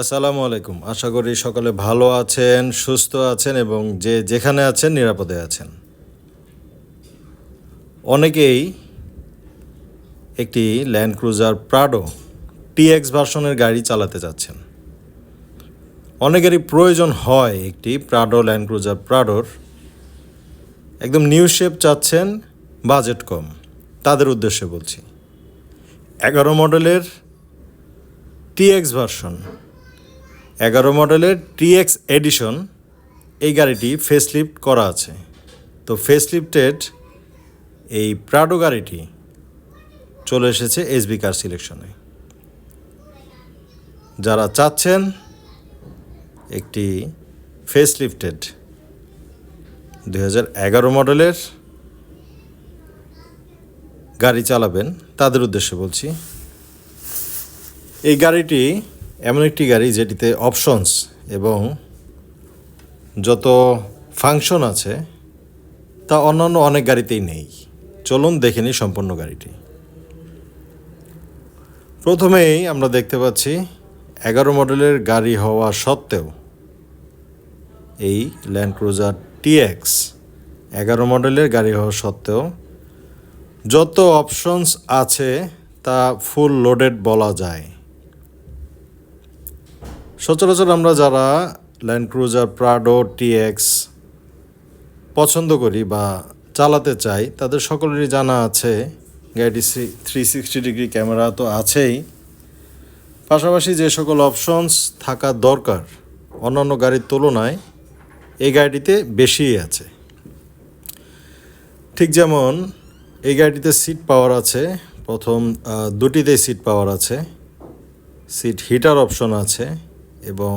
আসসালামু আলাইকুম। আশা করি সকলে ভালো আছেন, সুস্থ আছেন এবং যে যেখানে আছেন নিরাপদে আছেন। অনেকেই একটি ল্যান্ড ক্রুজার প্রাডো টিএক্স ভার্সনের গাড়ি চালাতে যাচ্ছেন। অনেকেরই প্রয়োজন হয় একটি প্রাডো ল্যান্ড ক্রুজার প্রাডোর, একদম নিউ শেপ চাচ্ছেন, বাজেট কম, তাদের উদ্দেশ্যে বলছি। 11 মডেলের টিএক্স ভার্সন, 11 মডেলের টিএক্স এডিশন, এই গাড়িটি ফেসলিফট করা আছে। তো ফেসলিফটেড এই প্রাডো গাড়িটি চলে এসেছে এসবি কার সিলেকশনে। যারা চাচ্ছেন একটি ফেসলিফটেড 2011 মডেলের গাড়ি চালাবেন, তাদের উদ্দেশ্যে বলছি। এই গাড়িটি এমন একটি গাড়ি যেটিতে অপশনস এবং যত ফাংশন আছে তা অন্যান্য অনেক গাড়িতেই নেই। চলুন দেখে নিই সম্পূর্ণ গাড়িটি। প্রথমেই আমরা দেখতে পাচ্ছি 11 মডেলের গাড়ি হওয়া সত্ত্বেও এই ল্যান্ড ক্রুজার টিএক্স 11 মডেলের গাড়ি হওয়া সত্ত্বেও যত অপশনস আছে তা ফুল লোডেড বলা যায়। সচরাচর আমরা যারা ল্যান্ড ক্রুজার প্রাডো টিএক্স পছন্দ করি বা চালাতে চাই তাদের সকলেরই জানা আছে গাড়িটি 360 ডিগ্রি ক্যামেরা তো আছেই, পাশাপাশি যে সকল অপশনস থাকা দরকার অন্যান্য গাড়ির তুলনায় এই গাড়িটিতে বেশিই আছে। ঠিক যেমন এই গাড়িটিতে সিট পাওয়ার আছে, প্রথম দুটিতেই সিট পাওয়ার আছে, সিট হিটার অপশন আছে এবং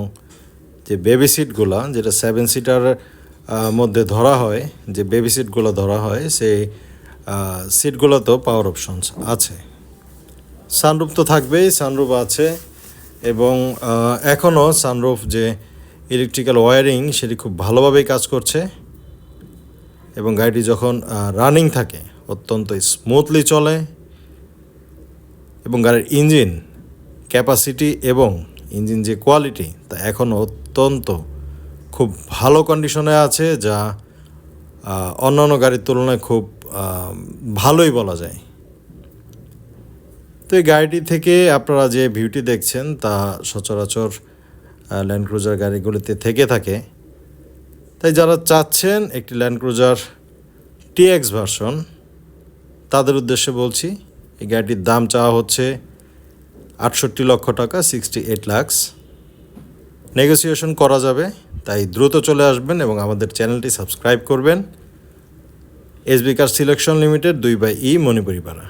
যে বেবি সিটগুলো যেটা 7 সিটার মধ্যে ধরা হয়, যে বেবি সিটগুলো ধরা হয় সেই সিটগুলোতেও পাওয়ার অপশনস আছে। সানরুফ তো থাকবেই, সানরুফ আছে এবং এখনও সানরুফ যে ইলেকট্রিক্যাল ওয়্যারিং সেটি খুব ভালোভাবেই কাজ করছে এবং গাড়িটি যখন রানিং থাকে অত্যন্ত স্মুথলি চলে এবং গাড়ির ইঞ্জিন ক্যাপাসিটি এবং ইঞ্জিন যে কোয়ালিটি তা এখনও অত্যন্ত খুব ভালো কন্ডিশনে আছে, যা অন্যান্য গাড়ির তুলনায় খুব ভালোই বলা যায়। তো এই গাড়িটি থেকে আপনারা যে ভিউটি দেখছেন তা সচরাচর ল্যান্ড ক্রুজার গাড়িগুলিতে থেকে থাকে। তাই যারা চাচ্ছেন একটি ল্যান্ড ক্রুজার টিএক্স ভার্সন তাদের উদ্দেশ্যে বলছি, এই গাড়িটির দাম চাওয়া হচ্ছে 68 লক্ষ টাকা, 68 লাখ। নেগোসিয়েশন করা যাবে, তাই দ্রুত চলে আসবেন এবং আমাদের চ্যানেলটি সাবস্ক্রাইব করবেন। SB car selection limited 2/E Manipuripara.